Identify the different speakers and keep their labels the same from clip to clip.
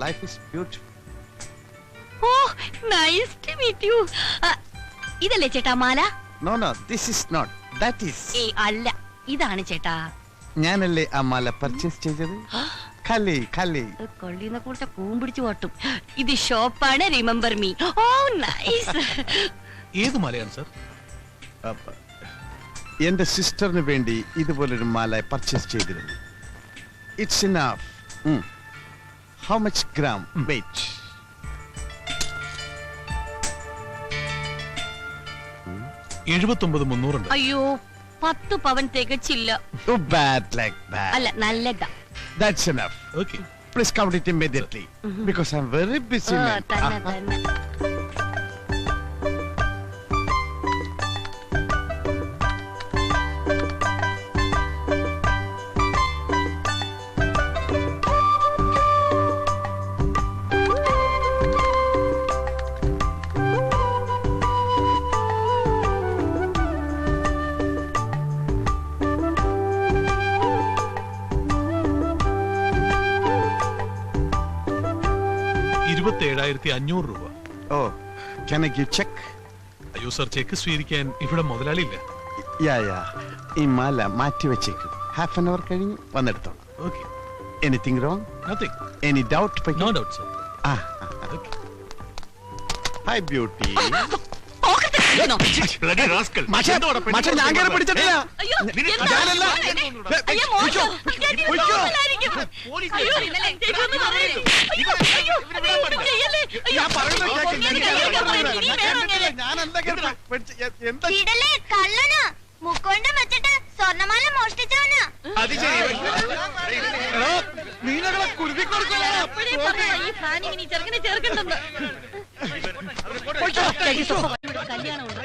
Speaker 1: Life is beautiful.
Speaker 2: Oh, nice to meet you. ഇതല്ലേ ചേട്ടാ മാല?
Speaker 1: No, this is not. That is.
Speaker 2: ഏയ് അല്ല, ഇതാണ് ചേട്ടാ.
Speaker 1: ഞാനല്ലേ ആ മാല പർച്ചേസ് ചെയ്തത്.
Speaker 2: കൊള്ളിനെ കൂടെ കൂമ്പിടിച്ചു ഓട്ടും. ഇത് ഷോപ്പാണ്, റിമെമ്പർ മീ. ഓ നൈസ്.
Speaker 3: ഏത് മാലയാണ് സർ?
Speaker 1: എന്റെ സിസ്റ്ററിന് വേണ്ടി ഇതുപോലൊരു മാല പർച്ചേസ് ചെയ്തിരുന്നു. It's enough. How much gram weight?
Speaker 3: $79,300.
Speaker 2: അയ്യോ 10 പവൻ തികച്ചില്ല.
Speaker 1: Too bad like that.
Speaker 2: അല്ല നല്ലതാ.
Speaker 1: That's enough.
Speaker 3: Okay.
Speaker 1: Please count it immediately because I'm very busy man.
Speaker 2: തന്നെ.
Speaker 3: $27,500.
Speaker 1: Oh, can I give check?
Speaker 3: അയ്യോ സർ, ചെക്ക് സ്വീകരിക്കാൻ ഇവിടെ മുതലാളിയില്ല.
Speaker 1: Yeah. ഈ മാല മാറ്റി വെച്ചേക്കും. Half an hour കഴിഞ്ഞ് വന്നെടുത്തോളാം.
Speaker 3: Okay.
Speaker 1: Anything wrong?
Speaker 3: Nothing.
Speaker 1: Any doubt?
Speaker 3: No doubt sir.
Speaker 1: Okay. Hi beauty.
Speaker 3: Bloody rascal.
Speaker 1: മാഷേ, ഞാൻ കേറി പിടിച്ചിട്ടില്ല.
Speaker 2: അയ്യോ,
Speaker 1: ഞാനല്ല.
Speaker 2: അയ്യോ മോശം. അയ്യോ ഇന്നലെ ചേച്ചൊന്ന് പറയൂ. അയ്യോ ചെയ്യല്ലേ.
Speaker 1: ഞാൻ പറയുന്നത് കേൾക്ക്.
Speaker 4: ഇടലേ കള്ളനാ, മുക്കോണ്ട് വെച്ചിട്ട് സ്വർണ്ണമാല മോഷ്ടിച്ചവനാ.
Speaker 1: നീനകളെ കുരുതി കൊടുക്കണോ?
Speaker 2: ഈ ഫാനിങ് നീ ചെറുക്കനെ ചേർക്കണ്ടെന്ന്. കല്യാണമുണ്ട്.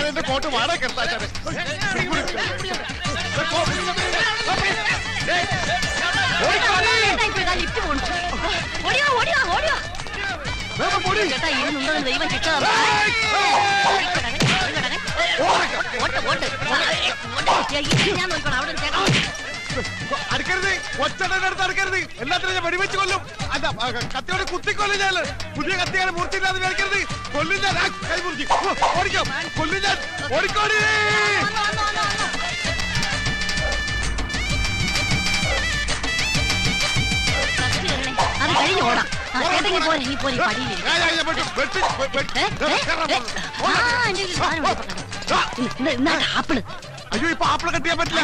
Speaker 1: എന്റെ കോട്ട് വാടക
Speaker 2: ലിഫ്റ്റ് പോണു. ഓടിയോ ചേട്ടാ, ഇരുന്നുണ്ടോ ദൈവം കിട്ടാതെ. ഞാൻ നോക്കണം അവിടെ ചേട്ടാ.
Speaker 1: അടുക്കരുത്, ഒച്ചടടുത്ത് അടുക്കരുത്. എല്ലാത്തിനും ഞാൻ വെടിവെച്ച് കൊല്ലും. അല്ല, കത്തിയോടെ കുത്തിക്കൊല്ലും ഞാൻ. പുതിയ കത്തിയാണ് മൂർത്തിയില്ലാതെ മേടിക്കരുത്. കൊല്ലും ഞാൻ. കൈ മുറിച്ച് ഓടിക്കോ, കൊല്ലും ഞാൻ. ഓടിക്കോടി.
Speaker 2: അത് കഴിഞ്ഞ് ഓടാം. ഏതെങ്കിലും പോലെ നീ പോലെ പടിയില്ലേ. ആപ്പിള്.
Speaker 1: അയ്യോ, ഇപ്പൊ ആപ്പിൾ കട്ടിയാൻ പറ്റില്ല.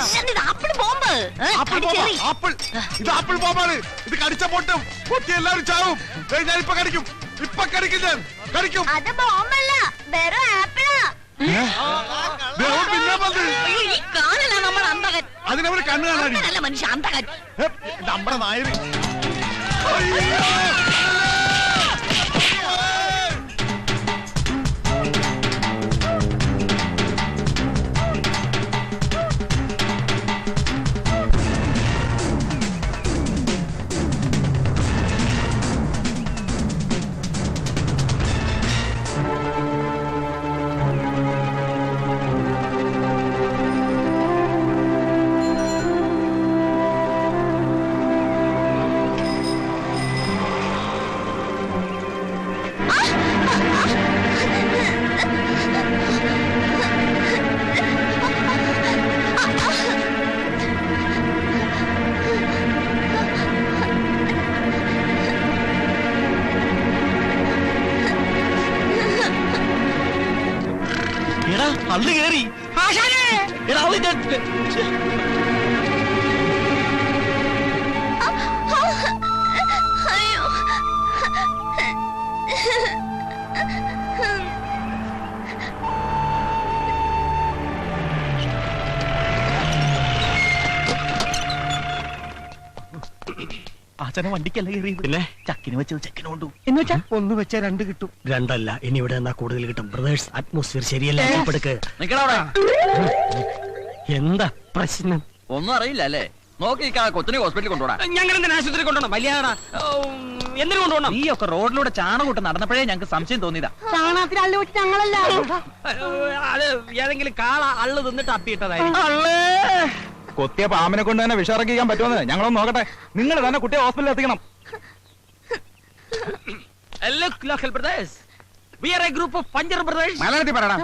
Speaker 2: Apple bomb.
Speaker 1: ഇത് ആപ്പിൾ ബോംബാണ്. ഇത് കടിച്ച പൊട്ടും. പൊട്ടി എല്ലാവരും ചാവും. ഞാനിപ്പൊ കടിക്കും. ഞാൻ കടിക്കും.
Speaker 4: അത് ബോംബല്ല, വെറും ആപ്പിളാ.
Speaker 2: ഈ കാണല നമ്മൾ അന്തകൻ.
Speaker 1: അതിനവര് കണ്ണു കാണാൻ
Speaker 2: നല്ല മനുഷ്യ അന്തകൻ.
Speaker 1: നമ്മുടെ നായര്.
Speaker 5: അള്ളു കേറി.
Speaker 6: ആചാരം വണ്ടിക്കല്ല കയറി. പിന്നെ ചക്കിന് വെച്ചത് ചെക്കിന് കൊണ്ടു.
Speaker 5: എന്ന് വെച്ചാ 1 വെച്ചാ 2 കിട്ടും.
Speaker 6: 2 അല്ല, ഇനി ഇവിടെ എന്നാ കൂടുതൽ കിട്ടും. ബ്രദേഴ്സ്, അറ്റ്മോസ്ഫിയർ ശരിയല്ല. എന്താ പ്രശ്നം?
Speaker 5: ഒന്നും അറിയില്ല അല്ലേ? നോക്കി കൊച്ചിനെ ഹോസ്പിറ്റലിൽ കൊണ്ടുപോടാ. ഞങ്ങൾ എന്തിനാ ആശുപത്രി കൊണ്ടുപോകണം? വലിയാടാ, എന്തിനു കൊണ്ടുപോകണം? നീ ഒക്കെ റോഡിലൂടെ ചാണകൂട്ട് നടന്നപ്പോഴേ ഞങ്ങൾക്ക് സംശയം തോന്നിയതാ.
Speaker 4: ചാണകത്തിൽ അള്ളു വെച്ച് ഞങ്ങളല്ല.
Speaker 5: അത് ഏതെങ്കിലും കാള അള്ളു തിന്നിട്ട് അപ്പിയിട്ടതായിരിക്കും.
Speaker 6: കൊത്തിയ പാമ്പിനെ കൊണ്ട് തന്നെ വിഷറക്കിക്കാൻ പറ്റുമെന്ന് ഞങ്ങളൊന്ന് നോക്കട്ടെ. നിങ്ങൾ തന്നെ കുട്ടിയെ ഹോസ്പിറ്റലിൽ എത്തിക്കണം.
Speaker 5: local brothers. We are a group of puncture brothers.
Speaker 6: മലയാളത്തിൽ പറയടാ.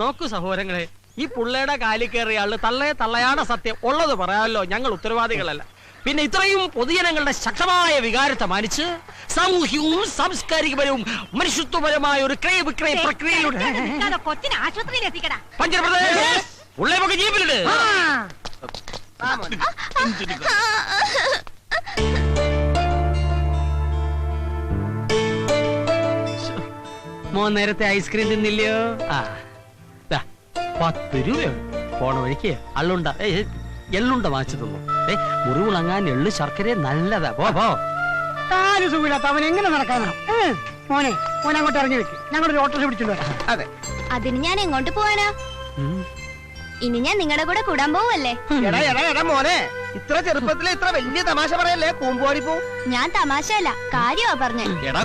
Speaker 5: നോക്കൂ സഹോദരങ്ങളെ, ഈ പുള്ളയുടെ കാലിൽ കയറിയ ആള് തള്ളയാണ് സത്യം. ഉള്ളത് പറയാമല്ലോ, ഞങ്ങൾ ഉത്തരവാദികളല്ല. പിന്നെ ഇത്രയും പൊതുജനങ്ങളുടെ ശക്തമായ വികാരത്തെ മാനിച്ച് സാമൂഹ്യവും സാംസ്കാരികപരവും മനുഷ്യത്വപരമായ ഒരു ക്രയ വിക്രയ പ്രക്രിയയിലൂടെ
Speaker 2: കൊച്ചിനെ ആശുപത്രിയിൽ എത്തിക്കടാ.
Speaker 5: പഞ്ചർ brothers, ഉള്ളേ നമുക്ക് ജീപ്പിലിട്. മോൻ നേരത്തെ ഐസ്ക്രീം തിന്നില്ലയോ? 10 രൂപയുണ്ട്. പോണ വഴിക്ക് അള്ളുണ്ട എള്ളുണ്ട വാങ്ങിച്ചു തന്നു. മുറിവുണങ്ങാൻ എള്ളു ശർക്കര നല്ലതാ. പോ
Speaker 4: കാല് സുഖമില്ലാത്ത അവൻ എങ്ങനെ നടക്കാനാ? മോനെ അങ്ങോട്ട് ഇറങ്ങി വെക്ക്, ഞങ്ങളൊരു ഓട്ടോറിക്ഷ പിടിച്ചിട്ട് വരാം.
Speaker 6: അതെ.
Speaker 4: അതിന് ഞാൻ എങ്ങോട്ട് പോവാനാ? ഇനി ഞാൻ നിങ്ങളുടെ കൂടെ കൂടാൻ പോവല്ലേ?
Speaker 7: എടാ മോനെ, ഇത്ര ചെറുപ്പത്തിലെ ഇത്ര വലിയ തമാശ പറയല്ലേ, കൂമ്പോടി പോ.
Speaker 4: ഞാൻ തമാശയല്ല, കാര്യമാ പറഞ്ഞേ.
Speaker 6: എടാ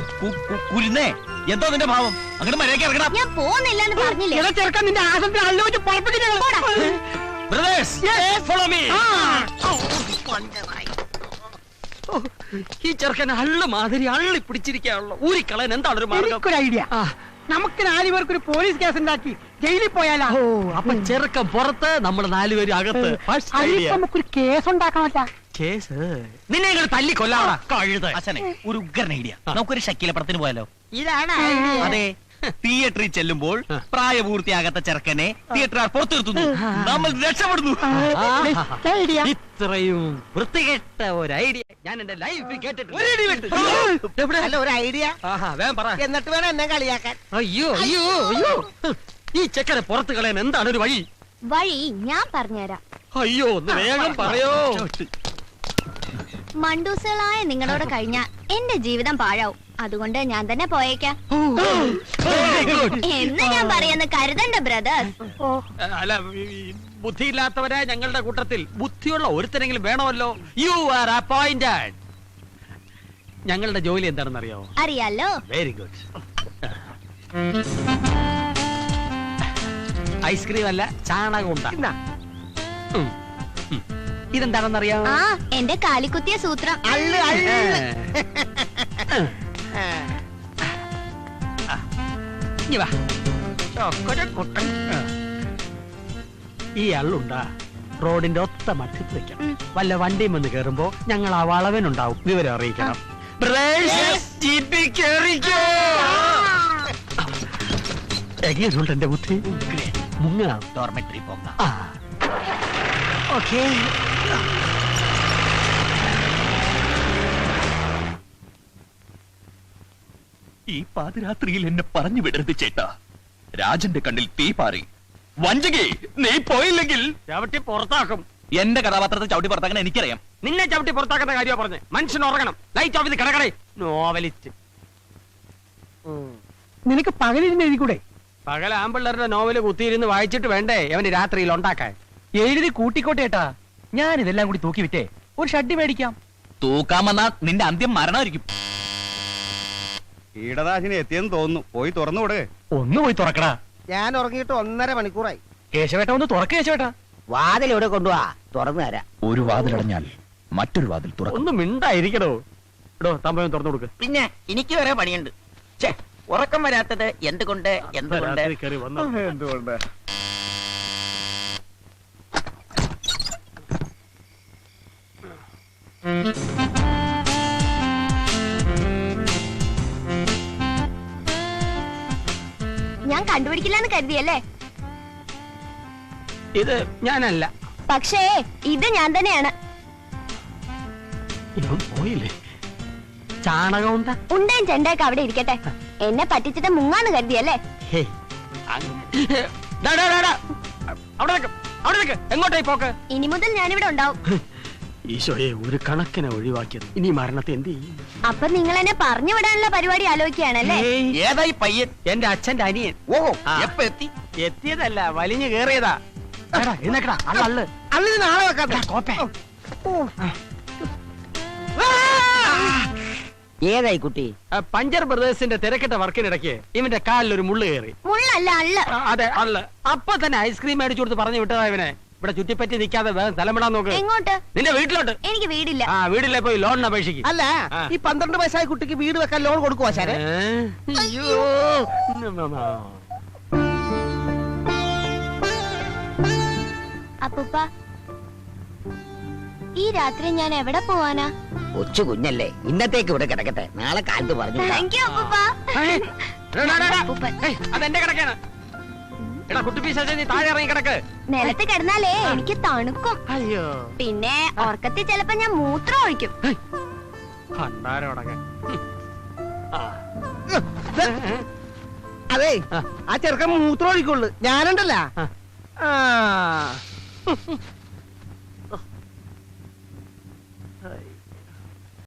Speaker 6: കുരുന്നേ, എന്തോ നിന്റെ ഭാവം? അങ്ങനെ മര്യാദയ്ക്ക് ഇറങ്ങണം.
Speaker 4: ഞാൻ പോകുന്നില്ലെന്ന് പറഞ്ഞില്ലേ?
Speaker 7: ചെറുക്കൻ നിന്റെ ആശുപത്രി അല്ലോച്ച്
Speaker 5: brothers, follow me. ഈ ചെറുക്കൻ അള്ളു മാതിരി അള്ളി പിടിച്ചിരിക്കാണല്ലോ. ഊരിക്കളയാൻ എന്താണ് ഒരു മാർഗം?
Speaker 7: എനിക്കൊരു ഐഡിയ. നമുക്ക് 4 പേർക്ക് ഒരു പോലീസ് കേസ് ഉണ്ടാക്കി ജയിലിൽ പോയാലോ?
Speaker 5: അപ്പൊ ചെറുക്കൻ പുറത്ത്, നമ്മൾ 4 പേര് അകത്ത്.
Speaker 7: നമുക്കൊരു കേസ് ഉണ്ടാക്കാമല്ല.
Speaker 5: കേസ് നിന്നെ ഇങ്ങനെ തല്ലി കൊല്ലാടാ കഴുത.
Speaker 6: അച്ഛനെ ഒരു ഉഗ്രൻ ഐഡിയ. നമുക്കൊരു ഷക്കീല പടത്തിന് പോയാലോ?
Speaker 7: ഇതാണ്
Speaker 6: അതെ. തിയേറ്ററിൽ ചെല്ലുമ്പോൾ പ്രായപൂർത്തിയാകാത്ത ചെറുക്കനെ തിയേറ്റർ പുറത്തു നിർത്തുന്നു, നമ്മൾ രക്ഷപ്പെടുന്നു.
Speaker 5: ഇത്രയും വൃത്തികെട്ട ഒരു ഐഡിയ ഞാൻ എന്റെ ലൈഫിൽ കേട്ടിട്ടില്ല.
Speaker 7: അല്ല ഒരു ഐഡിയ.
Speaker 5: വേഗം പറ.
Speaker 7: എന്നിട്ട് വേണം എന്നെ കളിയാക്കാൻ.
Speaker 5: അയ്യോ ഈ ചെക്കനെ പുറത്ത് കളയാൻ എന്താണ് ഒരു വഴി?
Speaker 4: വഴി ഞാൻ പറഞ്ഞുതരാം.
Speaker 5: അയ്യോ ഒന്ന് വേഗം പറയോ.
Speaker 4: മണ്ടൂസുകളായ നിങ്ങളോട് കഴിഞ്ഞാൽ എന്റെ ജീവിതം പാഴാവും. അതുകൊണ്ട് ഞാൻ തന്നെ പോയേക്കാം എന്ന് ഞാൻ പറയുന്ന കരുതണ്ട ബ്രദേഴ്സ്.
Speaker 5: അല്ല, ബുദ്ധിയില്ലാത്തവരെ ഞങ്ങളുടെ കൂട്ടത്തിൽ ബുദ്ധിയുള്ള ഒരുത്തരെങ്കിലും വേണമല്ലോ. You are appointed. ഞങ്ങളുടെ ജോലി എന്താണെന്ന് അറിയാമോ?
Speaker 4: അറിയാലോ.
Speaker 5: Very good. ഐസ്ക്രീം അല്ല, ചാണകം ഉണ്ടാ. ഇതെന്താണെന്നറിയാമോ?
Speaker 4: ആ, എന്റെ കാലിക്കുത്തിയ സൂത്രം.
Speaker 5: ഈ അള്ളുണ്ടാ റോഡിന്റെ ഒത്ത മധ്യത്തിൽ വെക്കണം. വല്ല വണ്ടിയും വന്ന് കേറുമ്പോ ഞങ്ങൾ ആ വളവനുണ്ടാവും, വിവരം അറിയിക്കണം. എങ്ങനെയുണ്ട് എന്റെ ബുദ്ധി? മുങ്ങാം.
Speaker 6: ഡോർമെട്രി പോകാം.
Speaker 5: ഓക്കേ.
Speaker 6: ഈ പാതിരാത്രിയിൽ എന്നെ പറഞ്ഞു വിടരുത് ചേട്ടാ. രാജന്റെ കണ്ണിൽ തീ പാറി. വഞ്ചകി, നീ പോയില്ലെങ്കിൽ
Speaker 5: ചവിട്ടി പുറത്താക്കും.
Speaker 6: എന്റെ കഥാപാത്രത്തെ ചവിട്ടി പുറത്താക്കാൻ എനിക്കറിയാം.
Speaker 5: നിന്നെ ചവിട്ടി പുറത്താക്കുന്ന കാര്യമാ പറഞ്ഞേ. മനുഷ്യൻ ഉറങ്ങണം. ലൈറ്റ് ഓഫ് ചെയ്ത് കിടക്കണേ. നോവലിസ്റ്റ്.
Speaker 7: നിനക്ക് പകലിരുന്ന് എഴുതിക്കൂടെ?
Speaker 5: പകൽ ആമ്പിള്ളേരുടെ നോവല് കുത്തിയിരുന്ന് വായിച്ചിട്ട് വേണ്ടേ അവന് രാത്രിയിൽ ഉണ്ടാക്കാൻ?
Speaker 6: എഴുതി കൂട്ടിക്കോട്ടെ ഏട്ടാ. ഞാൻ ഇതെല്ലാം കൂടി തൂക്കി വിറ്റേ ഒരു ഷഡ്ഡി മേടിക്കാം. തൂക്കാൻ വന്നാ നിന്റെ അന്ത്യം മരണമായിരിക്കും.
Speaker 1: കീടനാശിനി എത്തിയെന്ന് തോന്നുന്നു. പോയി തുറന്നുകൂടെ.
Speaker 6: ഒന്ന് പോയി തുറക്കടാ.
Speaker 7: ഞാൻ ഉറങ്ങിയിട്ട് 1.5 മണിക്കൂറായി.
Speaker 6: കേശവേട്ട ഒന്ന് തുറക്ക. കേശവേട്ട
Speaker 7: വാതിൽ എവിടെ കൊണ്ടുപോവാ? തുറന്നു തരാം.
Speaker 6: ഒരു വാതിലടഞ്ഞാൽ മറ്റൊരു വാതിൽ തുറക്കും.
Speaker 5: ഒന്ന് മിണ്ടായിരിക്കടോ. എടോ തമ്പയം തുറന്നു കൊടുക്ക്.
Speaker 7: പിന്നെ എനിക്ക് വരെ പണിയുണ്ട്. ഉറക്കം വരാത്തത് എന്തുകൊണ്ട്?
Speaker 5: രാത്രി കയറി വന്നോ.
Speaker 1: എന്തുകൊണ്ട്?
Speaker 4: ഞാൻ കണ്ടുപിടിക്കില്ലെന്ന് കരുതിയല്ലേ?
Speaker 5: ഇത് ഞാനല്ല.
Speaker 4: പക്ഷേ ഇത് ഞാൻ തന്നെയാണ്.
Speaker 5: ഇവൻ പോയില്ലേ? ചാണകം ഉണ്ടാ.
Speaker 4: ഉണ്ടേം ചെണ്ടയൊക്കെ അവിടെ ഇരിക്കട്ടെ. എന്നെ പറ്റിച്ചിട്ട് മുങ്ങാന്ന് കരുതിയല്ലേ?
Speaker 5: എങ്ങോട്ടായി പോക്ക്?
Speaker 4: ഇനി മുതൽ ഞാനിവിടെ ഉണ്ടാവും.
Speaker 5: ഈശോയെ, ഒരു കണക്കിനെ ഒഴിവാക്കിയത്. ഇനി മരണത്തെ എന്ത് ചെയ്യും?
Speaker 4: അപ്പൊ നിങ്ങൾ എന്നെ പറഞ്ഞു വിടാനുള്ള പരിപാടി ആലോചിക്കുകയാണല്ലേ?
Speaker 6: ഏതായി പയ്യൻ?
Speaker 5: എന്റെ അച്ഛന്റെ അനിയൻ.
Speaker 6: ഓഹോ,
Speaker 5: ആ.
Speaker 6: എപ്പ എത്തി?
Speaker 5: എത്തിയതല്ല, വലിഞ്ഞു കേറിയതാ. എഴുന്നേക്കടാ. അള്ള്
Speaker 7: അള്ളിന് നാളെ വെക്കാം.
Speaker 5: കോപ്പേ.
Speaker 7: ഏതായി കുട്ടി?
Speaker 5: പഞ്ചർ ബ്രദേഴ്സിന്റെ തിരക്കിട്ട വർക്കിനിടയ്ക്ക് ഇവന്റെ കാലിൽ ഒരു മുള്ളു കയറി.
Speaker 4: മുള്ളല്ല അള്ള്.
Speaker 5: അതെ, അള്ള്. അപ്പൊ തന്നെ ഐസ്ക്രീം മേടിച്ചു കൊടുത്ത് പറഞ്ഞു വിട്ടതാ ഇവനെ. ഇവിടെ ചുറ്റിപ്പറ്റി നിൽക്കാതെ വേഗം സ്ഥലമിടാൻ നോക്ക്.
Speaker 2: എങ്ങോട്ട്?
Speaker 5: നിന്റെ വീട്ടിലോട്ട്.
Speaker 2: എനിക്ക് വീടില്ല.
Speaker 5: ആ വീട്ടിലെ പോയി ലോണിന് അപേക്ഷിക്കും.
Speaker 7: അല്ല
Speaker 5: ആ.
Speaker 7: ഈ 12 വയസ്സായ കുട്ടിക്ക് വീട് വെക്കാൻ ലോൺ കൊടുക്കുവോ ശാരെ?
Speaker 5: അയ്യോ.
Speaker 2: അപ്പൂപ്പ, ഈ രാത്രി ഞാൻ എവിടെ പോവാനാ?
Speaker 8: കൊച്ചു കുഞ്ഞല്ലേ, ഇന്നത്തേക്ക് ഇവിടെ കിടക്കട്ടെ, നാളെ കാലത്ത് പറഞ്ഞു വിടാം.
Speaker 2: താങ്ക് യു അപ്പൂപ്പ. അപ്പൂപ്പൻ.
Speaker 5: അതെന്റെ കിടക്കാണ്. എടാ കുട്ടിപ്പീശാചേ, നീ താഴെ ഇറങ്ങി കിടക്ക്.
Speaker 2: നിലത്ത് കിടന്നാലേ എനിക്ക് തണുക്കും.
Speaker 5: അയ്യോ.
Speaker 2: പിന്നെ ഉറക്കത്തിൽ ചിലപ്പോ ഞാൻ മൂത്രം ഒഴിക്കും.
Speaker 5: ഭണ്ഡാരമടങ്ങ്.
Speaker 7: അതെ
Speaker 5: ആ.
Speaker 7: ആ ചെറുക്കൻ മൂത്രം ഒഴിക്കുള്ളു, ഞാനുണ്ടല്ല.
Speaker 5: ആ.
Speaker 7: ആ